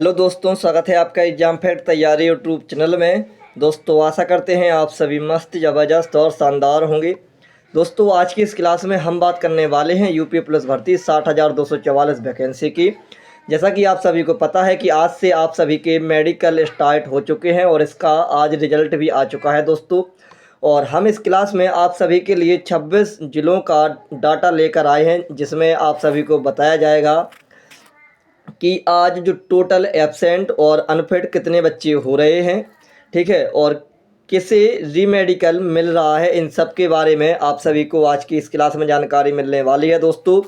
Hello दोस्तों, स्वागत है आपका एग्जाम फेड तैयारी यूट्यूब चैनल में। दोस्तों आशा करते हैं आप सभी मस्त, ज़बरदस्त और शानदार होंगे। दोस्तों आज की इस क्लास में हम बात करने वाले हैं यूपी पुलिस भर्ती 60,244 वैकेंसी की। जैसा कि आप सभी को पता है कि आज से आप सभी के मेडिकल स्टार्ट हो चुके हैं और इसका आज रिजल्ट भी आ चुका है दोस्तों। और हम इस क्लास में आप सभी के लिए 26 जिलों का डाटा लेकर आए हैं, जिसमें आप सभी को बताया जाएगा कि आज जो टोटल एब्सेंट और अनफिट कितने बच्चे हो रहे हैं, ठीक है, और किसे रीमेडिकल मिल रहा है, इन सब के बारे में आप सभी को आज की इस क्लास में जानकारी मिलने वाली है दोस्तों।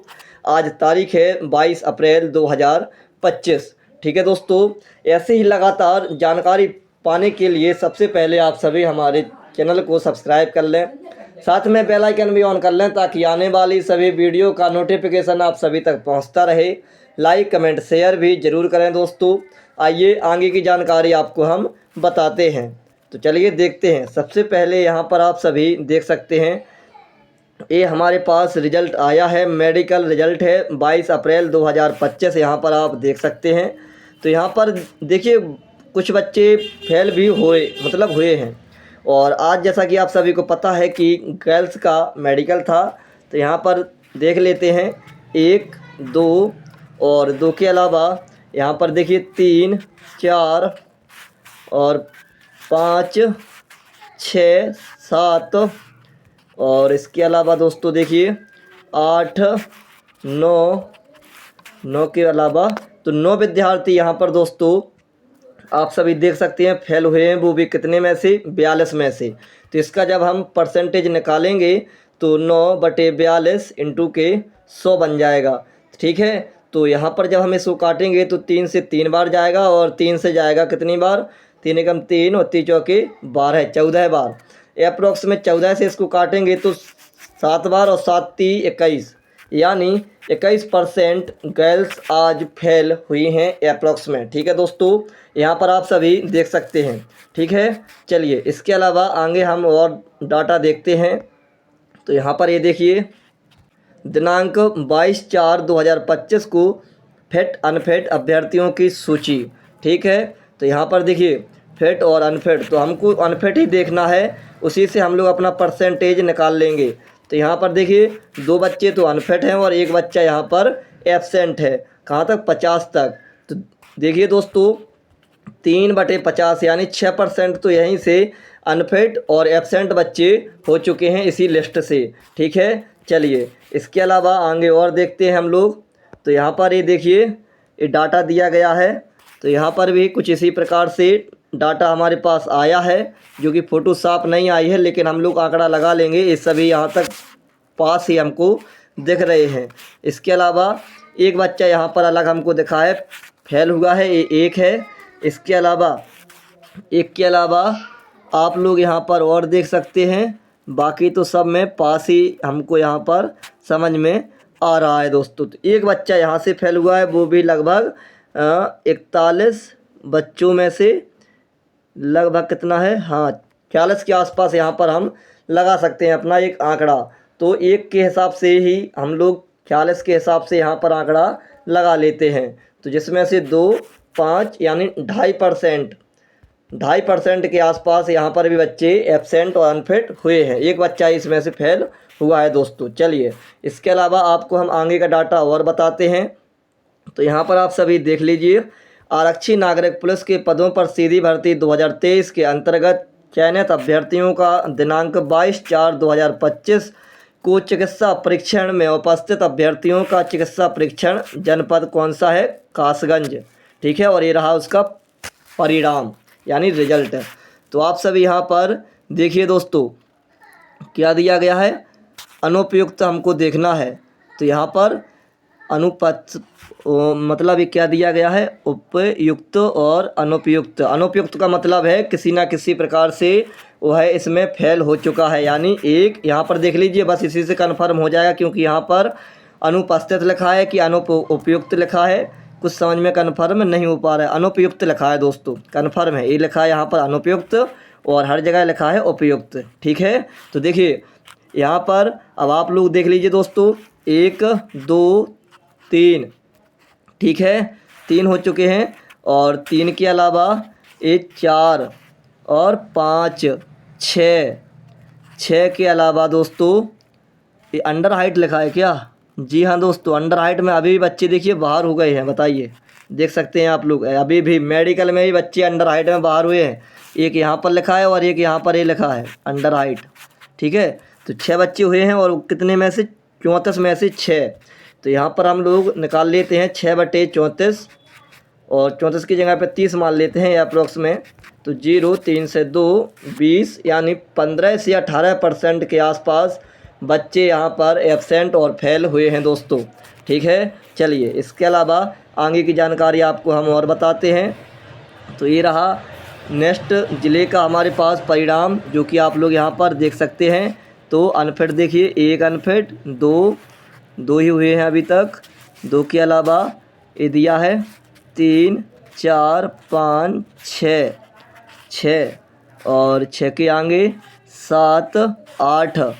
आज तारीख है 22 अप्रैल 2025, ठीक है दोस्तों। ऐसे ही लगातार जानकारी पाने के लिए सबसे पहले आप सभी हमारे चैनल को सब्सक्राइब कर लें, साथ में बेल आइकन भी ऑन कर लें ताकि आने वाली सभी वीडियो का नोटिफिकेशन आप सभी तक पहुंचता रहे। लाइक कमेंट शेयर भी ज़रूर करें दोस्तों। आइए आगे की जानकारी आपको हम बताते हैं, तो चलिए देखते हैं। सबसे पहले यहाँ पर आप सभी देख सकते हैं, ये हमारे पास रिजल्ट आया है, मेडिकल रिजल्ट है 22 अप्रैल 2025। यहाँ पर आप देख सकते हैं। तो यहाँ पर देखिए कुछ बच्चे फेल भी हुए हैं। और आज जैसा कि आप सभी को पता है कि गर्ल्स का मेडिकल था, तो यहाँ पर देख लेते हैं 1, 2 और 2 के अलावा यहाँ पर देखिए 3, 4 और 5, 6, 7 और इसके अलावा दोस्तों देखिए 8, 9 के अलावा तो 9 विद्यार्थी यहाँ पर दोस्तों आप सभी देख सकते हैं फेल हुए हैं, वो भी कितने में से, 42 में से। तो इसका जब हम परसेंटेज निकालेंगे तो 9/42 इंटू के 100 बन जाएगा, ठीक है। तो यहाँ पर जब हम इसको काटेंगे तो 3 से 3 बार जाएगा और 3 से जाएगा कितनी बार, 3 एकम 3 और 3 चौके 12 है, 14 बार। अप्रोक्स में 14 से इसको काटेंगे तो 7 बार और 7 3 21, यानी 21% गर्ल्स आज फेल हुई हैं अप्रोक्स में, ठीक है दोस्तों। यहाँ पर आप सभी देख सकते हैं, ठीक है। चलिए इसके अलावा आगे हम और डाटा देखते हैं। तो यहाँ पर ये देखिए दिनांक 22/4/2025 को फिट अनफिट अभ्यर्थियों की सूची, ठीक है। तो यहाँ पर देखिए फिट और अनफिट, तो हमको अनफिट ही देखना है, उसी से हम लोग अपना परसेंटेज निकाल लेंगे। तो यहाँ पर देखिए 2 बच्चे तो अनफिट हैं और 1 बच्चा यहाँ पर एब्सेंट है। कहाँ तक, 50 तक। तो देखिए दोस्तों 3/50 यानी 6% तो यहीं से अनफिट और एब्सेंट बच्चे हो चुके हैं इसी लिस्ट से, ठीक है। चलिए इसके अलावा आगे और देखते हैं हम लोग। तो यहाँ पर ये देखिए ये डाटा दिया गया है। तो यहाँ पर भी कुछ इसी प्रकार से डाटा हमारे पास आया है, जो कि फ़ोटो साफ नहीं आई है, लेकिन हम लोग आंकड़ा लगा लेंगे। ये सभी यहाँ तक पास ही हमको दिख रहे हैं। इसके अलावा एक बच्चा यहाँ पर अलग हमको दिखा है, फेल हुआ है, ये 1 है। इसके अलावा एक के अलावा आप लोग यहाँ पर और देख सकते हैं, बाकी तो सब में पास ही हमको यहाँ पर समझ में आ रहा है दोस्तों। तो एक बच्चा यहाँ से फेल हुआ है, वो भी लगभग 41 बच्चों में से लगभग कितना है, हाँ 40 के आसपास यहाँ पर हम लगा सकते हैं अपना एक आंकड़ा। तो 1 के हिसाब से ही हम लोग 40 के हिसाब से यहाँ पर आंकड़ा लगा लेते हैं। तो जिसमें से 2, 5 यानी 2.5% के आसपास यहाँ पर भी बच्चे एब्सेंट और अनफिट हुए हैं। एक बच्चा इसमें से फेल हुआ है दोस्तों। चलिए इसके अलावा आपको हम आगे का डाटा और बताते हैं। तो यहाँ पर आप सभी देख लीजिए, आरक्षी नागरिक पुलिस के पदों पर सीधी भर्ती 2023 के अंतर्गत चयनित अभ्यर्थियों का दिनांक 22/4/2025 को चिकित्सा परीक्षण में उपस्थित अभ्यर्थियों का चिकित्सा परीक्षण जनपद कौन सा है, कासगंज, ठीक है। और ये रहा उसका परिणाम यानी रिजल्ट है। तो आप सभी यहाँ पर देखिए दोस्तों क्या दिया गया है, अनुपयुक्त हमको देखना है। तो यहाँ पर मतलब ये क्या दिया गया है, उपयुक्त और अनुपयुक्त। अनुपयुक्त का मतलब है किसी ना किसी प्रकार से वह इसमें फेल हो चुका है, यानी 1 यहाँ पर देख लीजिए, बस इसी से कन्फर्म हो जाएगा, क्योंकि यहाँ पर अनुपस्थित लिखा है कि अनुपयुक्त लिखा है, कुछ समझ में कन्फर्म नहीं हो पा रहा है। अनुपयुक्त लिखा है दोस्तों, कन्फर्म है, ये लिखा है यहाँ पर अनुपयुक्त और हर जगह लिखा है उपयुक्त, ठीक है। तो देखिए यहाँ पर अब आप लोग देख लीजिए दोस्तों, 1, 2, 3, ठीक है, 3 हो चुके हैं और 3 के अलावा ये 4 और 5 6 6 के अलावा दोस्तों ये अंडर हाइट लिखा है क्या? जी हाँ दोस्तों, अंडर हाइट में अभी भी बच्चे देखिए बाहर हो गए हैं। बताइए, देख सकते हैं आप लोग, अभी भी मेडिकल में भी बच्चे अंडर हाइट में बाहर हुए हैं। एक यहाँ पर लिखा है और एक यहाँ पर ये लिखा है अंडर हाइट। ठीक है, तो 6 बच्चे हुए हैं और कितने में से 34 में से 6। तो यहाँ पर हम लोग निकाल लेते हैं 6/34 और 34 की जगह पे 30 मान लेते हैं अप्रोक्स में। तो 0 3 से 2 20 यानी 15 से 18% के आसपास बच्चे यहाँ पर एब्सेंट और फेल हुए हैं दोस्तों। ठीक है, चलिए इसके अलावा आगे की जानकारी आपको हम और बताते हैं। तो ये रहा नेक्स्ट ज़िले का हमारे पास परिणाम, जो कि आप लोग यहाँ पर देख सकते हैं। तो अनफिट देखिए, 1 अनफिट, 2 ही हुए हैं अभी तक। 2 के अलावा ये दिया है 3 4 5 6 और 6 के आगे 7 8।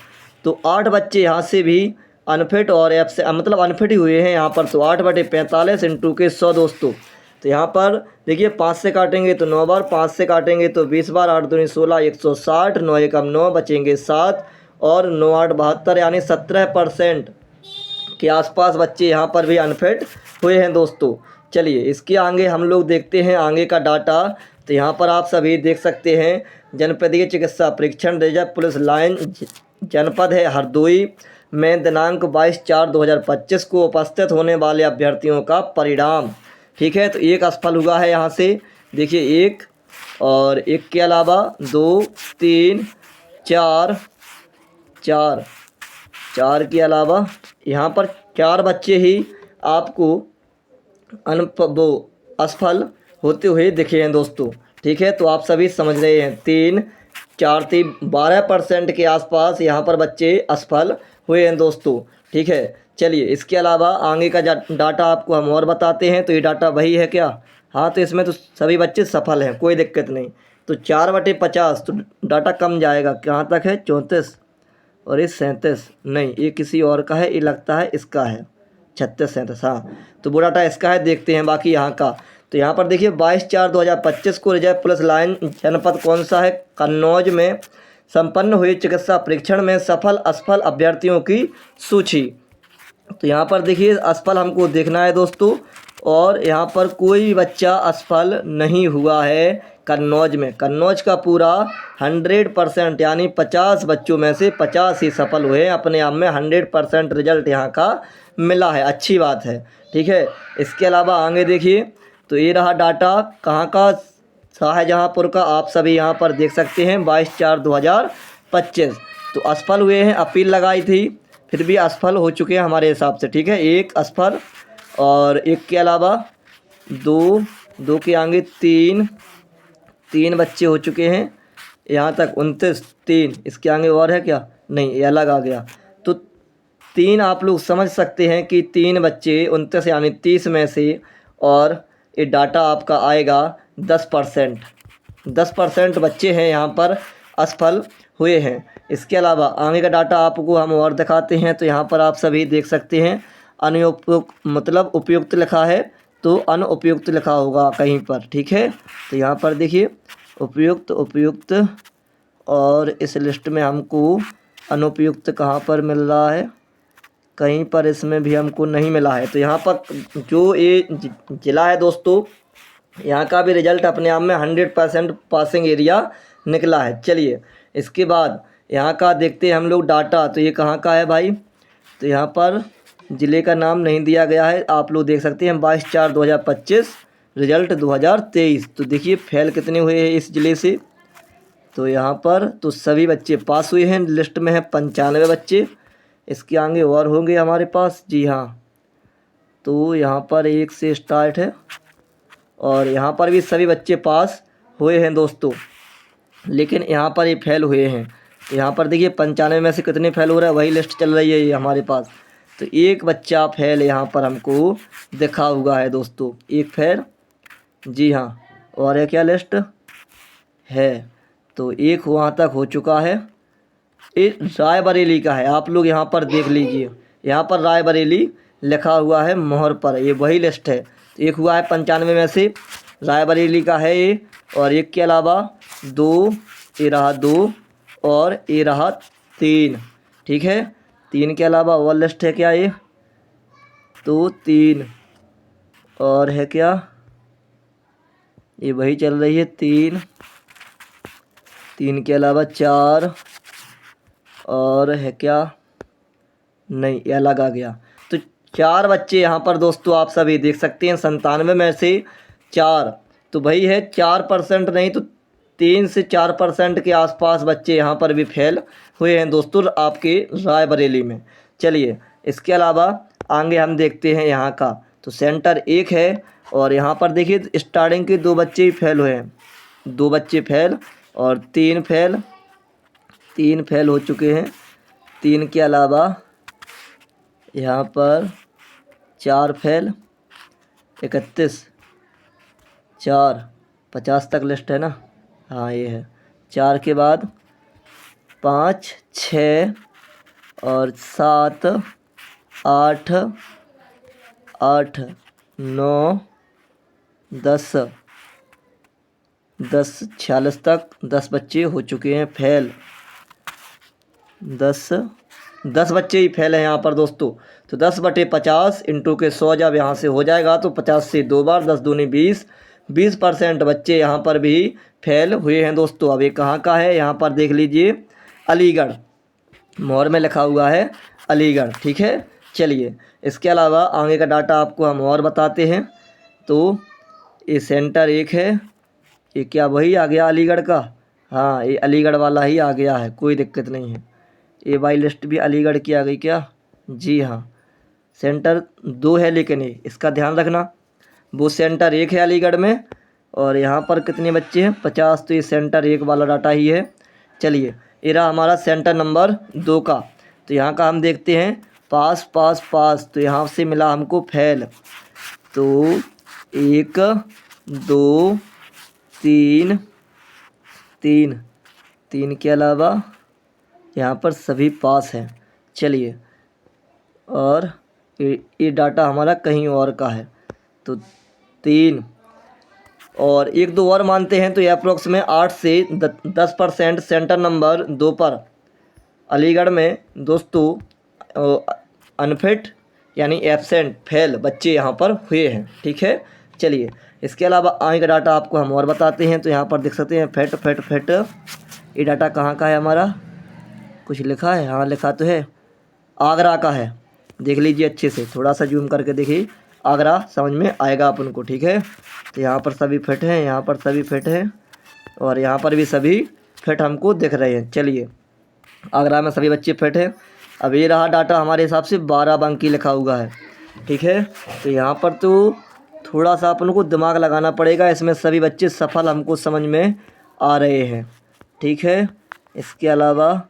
तो 8 बच्चे यहाँ से भी अनफिट और मतलब अनफिट ही हुए हैं यहाँ पर। तो 8/45 इंटू के 100 दोस्तों। तो यहाँ पर देखिए 5 से काटेंगे तो 9 बार, 5 से काटेंगे तो 20 बार, 8 दूनी 16, 160, 9 एकम 9, बचेंगे 7 और 9 8 72 यानी 17% के आसपास बच्चे यहाँ पर भी अनफिट हुए हैं दोस्तों। चलिए इसके आगे हम लोग देखते हैं आगे का डाटा। तो यहाँ पर आप सभी देख सकते हैं जनपदीय चिकित्सा परीक्षण रिजर्व पुलिस लाइन जनपद है हरदोई में दिनांक 22/4/2025 को उपस्थित होने वाले अभ्यर्थियों का परिणाम। ठीक है, तो 1 असफल हुआ है यहाँ से देखिए 1 और 1 के अलावा 2 3 4 के अलावा यहाँ पर 4 बच्चे ही आपको वो असफल होते हुए दिखे हैं दोस्तों। ठीक है, तो आप सभी समझ रहे हैं 3 4 3 12% के आसपास यहाँ पर बच्चे असफल हुए हैं दोस्तों। ठीक है, चलिए इसके अलावा आगे का डाटा आपको हम और बताते हैं। तो ये डाटा वही है क्या? हाँ, तो इसमें तो सभी बच्चे सफल हैं, कोई दिक्कत नहीं। तो 4/50 तो डाटा कम जाएगा, कहाँ तक है 34 और ये 37 नहीं, ये किसी और का है, ये लगता है इसका है 36 37। हाँ, तो वो डाटा इसका है, देखते हैं बाकी यहाँ का। तो यहाँ पर देखिए 22/4/2025 को रिजर्व पुलिस लाइन जनपद कौन सा है? कन्नौज में संपन्न हुए चिकित्सा परीक्षण में सफल असफल अभ्यर्थियों की सूची। तो यहाँ पर देखिए असफल हमको देखना है दोस्तों, और यहाँ पर कोई भी बच्चा असफल नहीं हुआ है कन्नौज में। कन्नौज का पूरा 100% यानी 50 बच्चों में से 50 ही सफल हुए हैं। अपने आप में 100% रिजल्ट यहाँ का मिला है, अच्छी बात है। ठीक है, इसके अलावा आगे देखिए, तो ये रहा डाटा कहाँ का? शाहजहाँपुर का। आप सभी यहाँ पर देख सकते हैं 22/4/2025। तो असफल हुए हैं, अपील लगाई थी फिर भी असफल हो चुके हैं हमारे हिसाब से। ठीक है, 1 असफल और 1 के अलावा 2 के आगे 3 बच्चे हो चुके हैं यहाँ तक 29। 3 इसके आगे और है क्या? नहीं, ये अलग आ गया। तो 3 आप लोग समझ सकते हैं कि 3 बच्चे 29 यानी 30 में से, और ये डाटा आपका आएगा 10% बच्चे हैं यहाँ पर असफल हुए हैं। इसके अलावा आगे का डाटा आपको हम और दिखाते हैं। तो यहाँ पर आप सभी देख सकते हैं अनुपयुक्त मतलब उपयुक्त लिखा है, तो अनुपयुक्त लिखा होगा कहीं पर। ठीक है, तो यहाँ पर देखिए उपयुक्त और इस लिस्ट में हमको अनुपयुक्त कहाँ पर मिल रहा है? कहीं पर इसमें भी हमको नहीं मिला है। तो यहाँ पर जो ये ज़िला है दोस्तों, यहाँ का भी रिज़ल्ट अपने आप में 100% पासिंग एरिया निकला है। चलिए इसके बाद यहाँ का देखते हैं हम लोग डाटा। तो ये कहाँ का है भाई? तो यहाँ पर ज़िले का नाम नहीं दिया गया है, आप लोग देख सकते हैं 22/4/2025 रिज़ल्ट 2023। तो देखिए फेल कितने हुए हैं इस ज़िले से? तो यहाँ पर तो सभी बच्चे पास हुए हैं, लिस्ट में है 95 बच्चे। इसके आगे और होंगे हमारे पास, जी हाँ। तो यहाँ पर 1 से स्टार्ट है और यहाँ पर भी सभी बच्चे पास हुए हैं दोस्तों, लेकिन यहाँ पर ये फेल हुए हैं। तो यहाँ पर देखिए 95 में से कितने फेल हो रहा है, वही लिस्ट चल रही है ये हमारे पास। तो 1 बच्चा फेल यहाँ पर हमको दिखा हुआ है दोस्तों, 1 फेल, जी हाँ। और क्या लिस्ट है? तो 1 वहाँ तक हो चुका है। ये रायबरेली का है, आप लोग यहाँ पर देख लीजिए, यहाँ पर रायबरेली लिखा हुआ है मोहर पर, ये वही लिस्ट है। 1 हुआ है 95 में से, रायबरेली का है ये। और एक के अलावा 2, ये रहा 2 और ये रहा 3। ठीक है, 3 के अलावा और लिस्ट है क्या ये? तो 3 और है क्या? ये वही चल रही है 3, 3 के अलावा 4 और है क्या? नहीं, ये अलग आ गया। तो 4 बच्चे यहाँ पर दोस्तों आप सभी देख सकते हैं, 97 में से 4, तो भाई है 4% नहीं तो 3 से 4% के आसपास बच्चे यहाँ पर भी फेल हुए हैं दोस्तों आपके रायबरेली में। चलिए, इसके अलावा आगे हम देखते हैं यहाँ का। तो सेंटर 1 है और यहाँ पर देखिए स्टार्टिंग के 2 बच्चे ही फेल हुए हैं, 2 बच्चे फेल और 3 फेल, 3 फेल हो चुके हैं। 3 के अलावा यहाँ पर 4 फेल, 31, 4, 50 तक लिस्ट है ना? हाँ ये है। 4 के बाद 5, 6 और 7, 8, 8, 9, 10, 10, 46 तक 10 बच्चे हो चुके हैं फेल। 10 बच्चे ही फेल हैं यहाँ पर दोस्तों। तो 10/50 इंटू के 100 जब यहाँ से हो जाएगा तो 50 से 2 बार, 10 दूनी 20, 20% बच्चे यहाँ पर भी फेल हुए हैं दोस्तों। अब ये कहाँ का है? यहाँ पर देख लीजिए, अलीगढ़, मोहर में लिखा हुआ है अलीगढ़। ठीक है, चलिए इसके अलावा आगे का डाटा आपको हम और बताते हैं। तो ये सेंटर 1 है, ये क्या वही आ गया अलीगढ़ का? हाँ, ये अलीगढ़ वाला ही आ गया है, कोई दिक्कत नहीं है। ये वाई लिस्ट भी अलीगढ़ की आ गई क्या? जी हाँ। सेंटर 2 है लेकिन ये इसका ध्यान रखना, वो सेंटर 1 है अलीगढ़ में और यहाँ पर कितने बच्चे हैं? 50। तो ये सेंटर 1 वाला डाटा ही है। चलिए, ये रहा हमारा सेंटर नंबर 2 का। तो यहाँ का हम देखते हैं, पास पास पास, तो यहाँ से मिला हमको फेल। तो 1, 2, 3, 3 के अलावा यहाँ पर सभी पास हैं। चलिए, और ये डाटा हमारा कहीं और का है। तो 3 और 1-2 और मानते हैं तो ये अप्रोक्स में 8 से 10% सेंटर नंबर 2 पर अलीगढ़ में दोस्तों अनफिट यानी एब्सेंट फेल बच्चे यहाँ पर हुए हैं। ठीक है, चलिए इसके अलावा आगे का डाटा आपको हम और बताते हैं। तो यहाँ पर देख सकते हैं फेट फेट फेट, ये डाटा कहाँ का है हमारा? कुछ लिखा है? हाँ लिखा तो है, आगरा का है। देख लीजिए अच्छे से, थोड़ा सा जूम करके देखिए, आगरा समझ में आएगा अपन को। ठीक है, तो यहाँ पर सभी फिट हैं, यहाँ पर सभी फिट हैं और यहाँ पर भी सभी फिट हमको दिख रहे हैं। चलिए, आगरा में सभी बच्चे फिट हैं। अब ये रहा डाटा हमारे हिसाब से 12 बंकी लिखा हुआ है। ठीक है, तो यहाँ पर तो थोड़ा सा अपन को दिमाग लगाना पड़ेगा, इसमें सभी बच्चे सफल हमको समझ में आ रहे हैं। ठीक है, इसके अलावा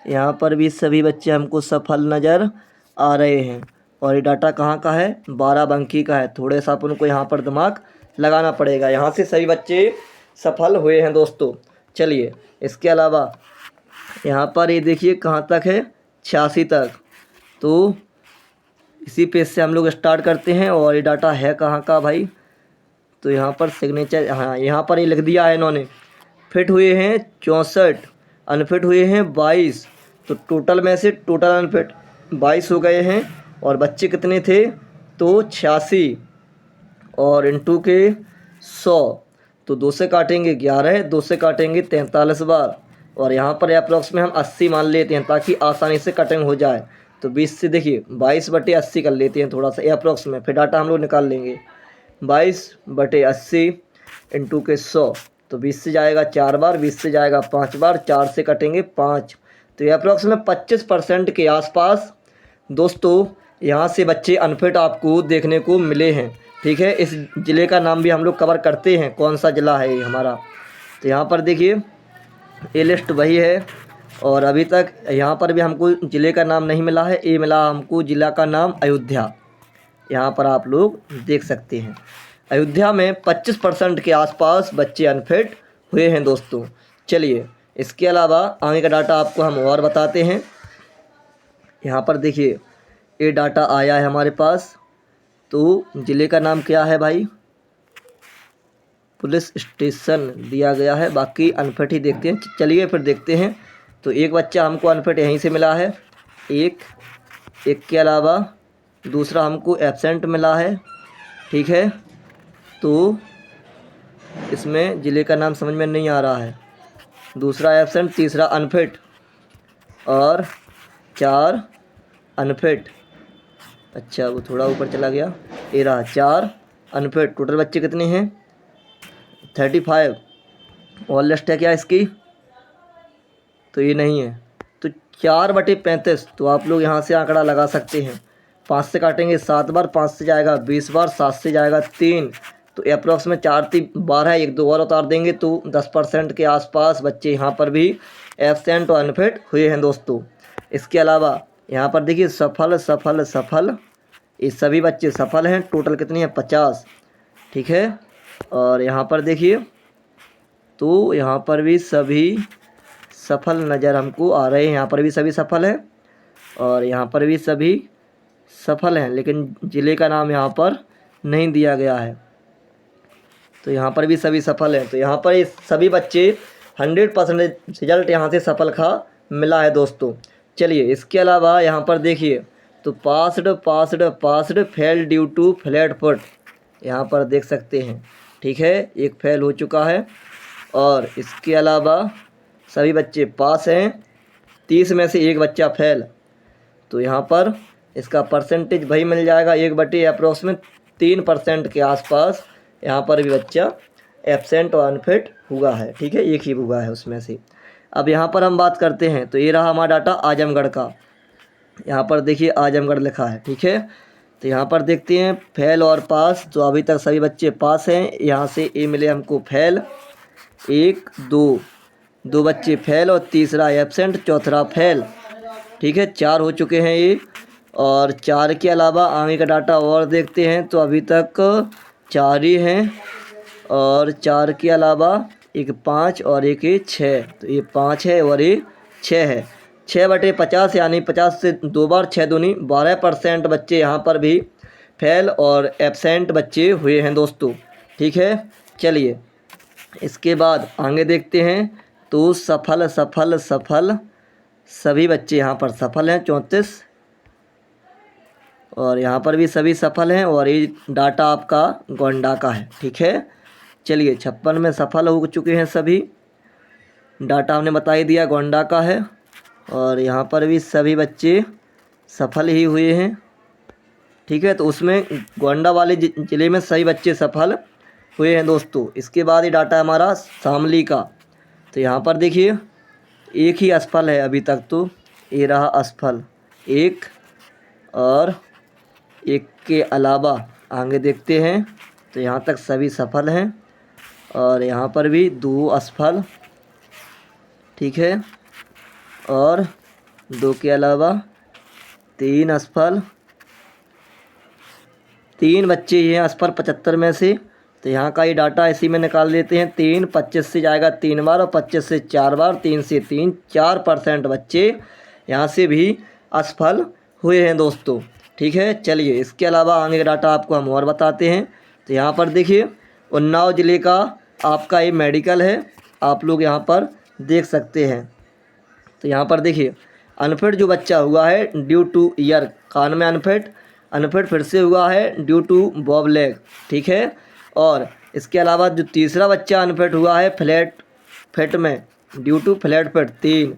यहाँ पर भी सभी बच्चे हमको सफल नज़र आ रहे हैं और ये डाटा कहाँ का है? 12 बंकी का है। थोड़े सा अपन को यहाँ पर दिमाग लगाना पड़ेगा, यहाँ से सभी बच्चे सफल हुए हैं दोस्तों। चलिए, इसके अलावा यहाँ पर ये देखिए कहाँ तक है? 86 तक। तो इसी पेज से हम लोग स्टार्ट करते हैं और ये डाटा है कहाँ का भाई? तो यहाँ पर सिग्नेचर, हाँ यहाँ पर ये लिख दिया है इन्होंने, फिट हुए हैं 64, अनफिट हुए हैं 22। तो टोटल में से टोटल अनफिट 22 हो गए हैं और बच्चे कितने थे? तो 86 और इंटू के 100, तो 2 से काटेंगे 11, 2 से काटेंगे 43 बार और यहाँ पर अप्रॉक्स में हम 80 मान लेते हैं ताकि आसानी से कटिंग हो जाए। तो 20 से देखिए 22/80 कर लेते हैं थोड़ा सा अप्रॉक्स में, फिर डाटा हम लोग निकाल लेंगे। 22/80 इंटू के 100, तो 20 से जाएगा 4 बार, 20 से जाएगा 5 बार, 4 से कटेंगे 5। तो ये अप्रॉक्स में 25% के आसपास दोस्तों यहाँ से बच्चे अनफिट आपको देखने को मिले हैं। ठीक है, इस ज़िले का नाम भी हम लोग कवर करते हैं, कौन सा ज़िला है ये हमारा। तो यहाँ पर देखिए ये लिस्ट वही है और अभी तक यहाँ पर भी हमको ज़िले का नाम नहीं मिला है, ये मिला हमको ज़िला का नाम अयोध्या। यहाँ पर आप लोग देख सकते हैं अयोध्या में 25% के आसपास बच्चे अनफिट हुए हैं दोस्तों। चलिए, इसके अलावा आगे का डाटा आपको हम और बताते हैं। यहाँ पर देखिए ये डाटा आया है हमारे पास। तो ज़िले का नाम क्या है भाई? पुलिस स्टेशन दिया गया है, बाकी अनफिट ही देखते हैं। चलिए फिर देखते हैं। तो एक बच्चा हमको अनफिट यहीं से मिला है, एक के अलावा दूसरा हमको एब्सेंट मिला है, ठीक है। तो इसमें ज़िले का नाम समझ में नहीं आ रहा है, दूसरा एब्सेंट, तीसरा अनफिट और 4 अनफिट। अच्छा वो थोड़ा ऊपर चला गया, ये रहा 4 अनफिट। टोटल बच्चे कितने हैं? 35। और लिस्ट है क्या इसकी? तो ये नहीं है, तो 4/35। तो आप लोग यहाँ से आंकड़ा लगा सकते हैं। 5 से काटेंगे 7 बार, 5 से जाएगा 20 बार, 7 से जाएगा 3, तो अप्रॉक्स में 4 3 12 है। 1 2 और उतार देंगे तो 10% के आसपास बच्चे यहाँ पर भी एब्सेंट और अनफिट हुए हैं दोस्तों। इसके अलावा यहाँ पर देखिए सफल सफल सफल, ये सभी बच्चे सफल हैं। टोटल कितनी है? 50, ठीक है। और यहाँ पर देखिए, तो यहाँ पर भी सभी सफल नज़र हमको आ रहे हैं। यहाँ पर भी सभी सफल हैं और यहाँ पर भी सभी सफल हैं, लेकिन ज़िले का नाम यहाँ पर नहीं दिया गया है। तो यहाँ पर भी सभी सफल हैं। तो यहाँ पर ये सभी बच्चे 100% रिजल्ट यहाँ से सफल का मिला है दोस्तों। चलिए इसके अलावा यहाँ पर देखिए, तो passed passed passed fail due to flat foot, यहाँ पर देख सकते हैं, ठीक है। एक फेल हो चुका है और इसके अलावा सभी बच्चे पास हैं, 30 में से एक बच्चा फेल। तो यहाँ पर इसका परसेंटेज वही मिल जाएगा, 1/, अप्रोक्सीमेट 3% के आसपास यहाँ पर भी बच्चा एब्सेंट और अनफिट हुआ है, ठीक है। एक ही हुआ है उसमें से। अब यहाँ पर हम बात करते हैं, तो ये रहा हमारा डाटा आजमगढ़ का। यहाँ पर देखिए आजमगढ़ लिखा है, ठीक है। तो यहाँ पर देखते हैं फेल और पास, तो अभी तक सभी बच्चे पास हैं। यहाँ से ए मिले हमको फेल, 1 2 बच्चे फेल और तीसरा एब्सेंट, चौथा फेल, ठीक है। 4 हो चुके हैं ये। और 4 के अलावा आगे का डाटा और देखते हैं, तो अभी तक 4 ही हैं। और 4 के अलावा एक 5 और एक 6, तो ये 5 है और ये 6 है। 6/50 यानी 50 से 2 बार, 6 दूनी 12% बच्चे यहाँ पर भी फेल और एब्सेंट बच्चे हुए हैं दोस्तों, ठीक है। चलिए इसके बाद आगे देखते हैं, तो सफल सफल सफल सभी बच्चे यहाँ पर सफल हैं, 34। और यहाँ पर भी सभी सफल हैं और ये डाटा आपका गोंडा का है, ठीक है। चलिए 56 में सफल हो चुके हैं सभी, डाटा हमने बता ही दिया गोंडा का है। और यहाँ पर भी सभी बच्चे सफल ही हुए हैं, ठीक है। तो उसमें गोंडा वाले ज़िले में सभी बच्चे सफल हुए हैं दोस्तों। इसके बाद ये डाटा हमारा शामली का। तो यहाँ पर देखिए एक ही असफल है अभी तक, तो ये रहा असफल, 1 और 1 के अलावा आगे देखते हैं, तो यहाँ तक सभी सफल हैं। और यहाँ पर भी 2 असफल, ठीक है। और 2 के अलावा 3 असफल, 3 बच्चे ये हैं असफल 75 में से। तो यहाँ का ये डाटा इसी में निकाल लेते हैं। 3 25 से जाएगा 3 बार और 25 से 4 बार, 3 से 3, 4% बच्चे यहाँ से भी असफल हुए हैं दोस्तों, ठीक है। चलिए इसके अलावा आगे का डाटा आपको हम और बताते हैं। तो यहाँ पर देखिए उन्नाव ज़िले का आपका ये मेडिकल है, आप लोग यहाँ पर देख सकते हैं। तो यहाँ पर देखिए अनफिट जो बच्चा हुआ है ड्यू टू ईयर, कान में अनफिट फिर से हुआ है ड्यू टू बॉब लेग, ठीक है। और इसके अलावा जो तीसरा बच्चा अनफिट हुआ है फ्लैट फिट में ड्यू टू फ्लैट फिट, 3,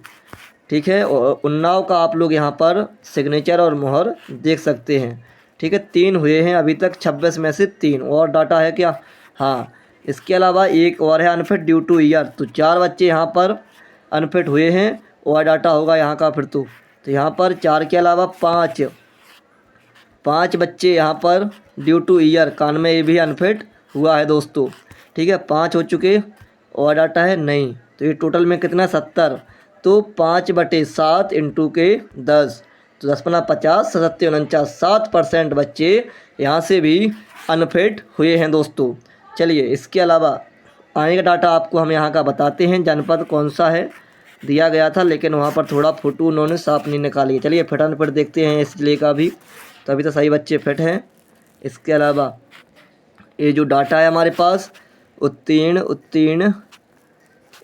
ठीक है। और उन्नाव का आप लोग यहाँ पर सिग्नेचर और मोहर देख सकते हैं, ठीक है। 3 हुए हैं अभी तक, 26 में से 3 और डाटा है क्या? हाँ, इसके अलावा एक और है अनफिट ड्यू टू ईयर। तो 4 बच्चे यहाँ पर अनफिट हुए हैं और डाटा होगा यहाँ का फिर तो यहाँ पर 4 के अलावा 5 बच्चे यहाँ पर ड्यू टू ईयर, कान में ये भी अनफिट हुआ है दोस्तों, ठीक है। 5 हो चुके और डाटा है नहीं, तो ये टोटल में कितना 70। तो 5/7 इंटू के 10, तो 10 × 50, 7 49, 7% बच्चे यहाँ से भी अनफिट हुए हैं दोस्तों। चलिए इसके अलावा आगे का डाटा आपको हम यहाँ का बताते हैं। जनपद कौन सा है दिया गया था, लेकिन वहाँ पर थोड़ा फोटो उन्होंने साफ नहीं निकाली है। चलिए फिट अनफिट देखते हैं इस जिले का भी, तो अभी तो सही बच्चे फिट हैं। इसके अलावा ये जो डाटा है हमारे पास उत्तीर्ण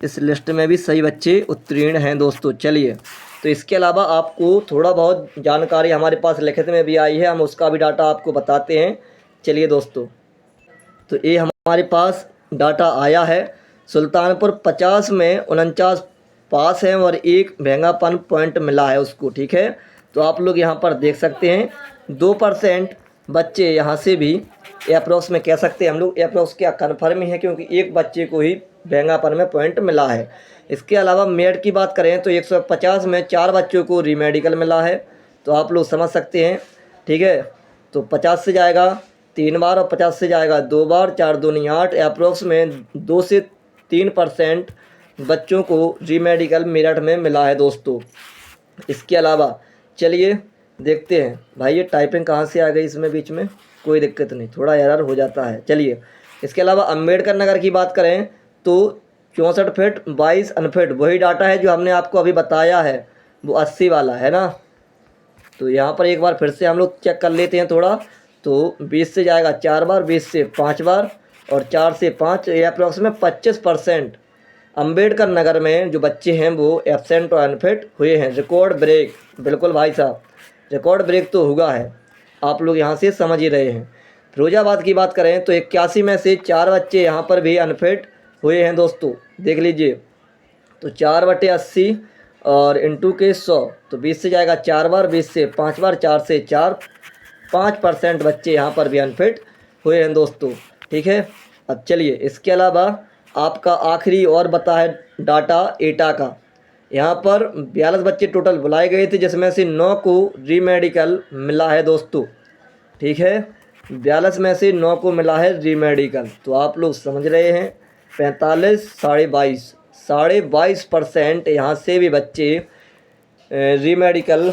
इस लिस्ट में भी सही बच्चे उत्तीर्ण हैं दोस्तों। चलिए, तो इसके अलावा आपको थोड़ा बहुत जानकारी हमारे पास लिखित में भी आई है, हम उसका भी डाटा आपको बताते हैं। चलिए दोस्तों, तो ये हमारे पास डाटा आया है। सुल्तानपुर 50 में 49 पास हैं और 1 महंगापन पॉइंट मिला है उसको, ठीक है। तो आप लोग यहाँ पर देख सकते हैं 2% बच्चे यहाँ से भी अप्रोक्स में कह सकते हैं हम लोग, अप्रोक्स क्या कन्फर्म ही है क्योंकि एक बच्चे को ही महंगापन में पॉइंट मिला है। इसके अलावा मेरिट की बात करें तो 150 में 4 बच्चों को रीमेडिकल मिला है, तो आप लोग समझ सकते हैं, ठीक है। तो 50 से जाएगा 3 बार और 50 से जाएगा 2 बार, 4 दूनी 8, अप्रोक्स में 2 से 3% बच्चों को रीमेडिकल मेरिट में मिला है दोस्तों। इसके अलावा चलिए देखते हैं, भाई ये टाइपिंग कहाँ से आ गई इसमें बीच में, कोई दिक्कत नहीं, थोड़ा एरर हो जाता है। चलिए, इसके अलावा अम्बेडकर नगर की बात करें तो 64 फीट 22 अनफिट, वही डाटा है जो हमने आपको अभी बताया है, वो 80 वाला है ना। तो यहाँ पर एक बार फिर से हम लोग चेक कर लेते हैं थोड़ा। तो 20 से जाएगा 4 बार, 20 से 5 बार और 4 से 5, ये अप्रॉक्स में 25% अम्बेडकर नगर में जो बच्चे हैं वो एब्सेंट और अनफिट हुए हैं। रिकॉर्ड ब्रेक, बिल्कुल भाई साहब, रिकॉर्ड ब्रेक तो हुआ है, आप लोग यहाँ से समझ ही रहे हैं। फिरोजाबाद की बात करें तो 81 में से 4 बच्चे यहाँ पर भी अनफिट हुए हैं दोस्तों, देख लीजिए। तो 4/80 और इंटू के 100, तो 20 से जाएगा 4 बार, 20 से 5 बार, 4 से 4, 5% बच्चे यहाँ पर भी अनफिट हुए हैं दोस्तों, ठीक है। अब चलिए, इसके अलावा आपका आखिरी और बता है डाटा एटा का। यहाँ पर 42 बच्चे टोटल बुलाए गए थे जिसमें से 9 को रीमेडिकल मिला है दोस्तों, ठीक है। 42 में से 9 को मिला है रीमेडिकल, तो आप लोग समझ रहे हैं 45 साढ़े 22% यहाँ से भी बच्चे रीमेडिकल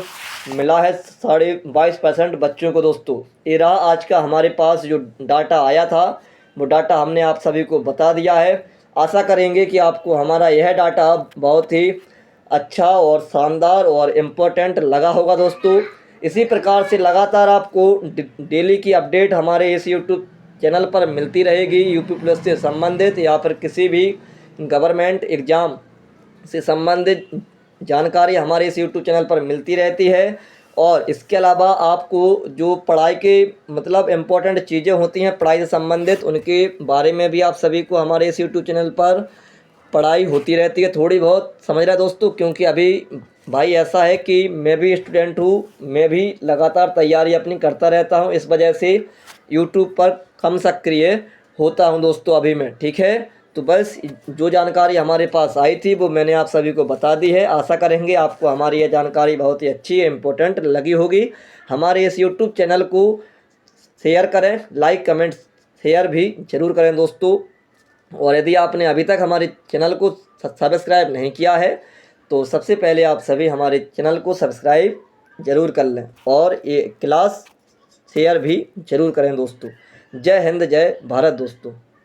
मिला है, 22.5% बच्चों को दोस्तों। ये रहा आज का हमारे पास जो डाटा आया था, वो डाटा हमने आप सभी को बता दिया है। आशा करेंगे कि आपको हमारा यह डाटा बहुत ही अच्छा और शानदार और इम्पोर्टेंट लगा होगा दोस्तों। इसी प्रकार से लगातार आपको डेली की अपडेट हमारे इस यूट्यूब चैनल पर मिलती रहेगी, यूपी प्लस से संबंधित या फिर किसी भी गवर्नमेंट एग्ज़ाम से संबंधित जानकारी हमारे इस यूट्यूब चैनल पर मिलती रहती है। और इसके अलावा आपको जो पढ़ाई के मतलब इम्पोर्टेंट चीज़ें होती हैं पढ़ाई से संबंधित, उनके बारे में भी आप सभी को हमारे इस यूट्यूब चैनल पर पढ़ाई होती रहती है थोड़ी बहुत, समझ रहे हैं दोस्तों। क्योंकि अभी भाई ऐसा है कि मैं भी स्टूडेंट हूँ, मैं भी लगातार तैयारी अपनी करता रहता हूँ, इस वजह से यूट्यूब पर कम सक्रिय होता हूँ दोस्तों अभी मैं, ठीक है। तो बस जो जानकारी हमारे पास आई थी वो मैंने आप सभी को बता दी है। आशा करेंगे आपको हमारी यह जानकारी बहुत ही अच्छी है, इम्पोर्टेंट लगी होगी। हमारे इस यूट्यूब चैनल को शेयर करें, लाइक कमेंट शेयर भी ज़रूर करें दोस्तों। और यदि आपने अभी तक हमारे चैनल को सब्सक्राइब नहीं किया है तो सबसे पहले आप सभी हमारे चैनल को सब्सक्राइब ज़रूर कर लें और ये क्लास शेयर भी ज़रूर करें दोस्तों। जय हिंद, जय भारत दोस्तों।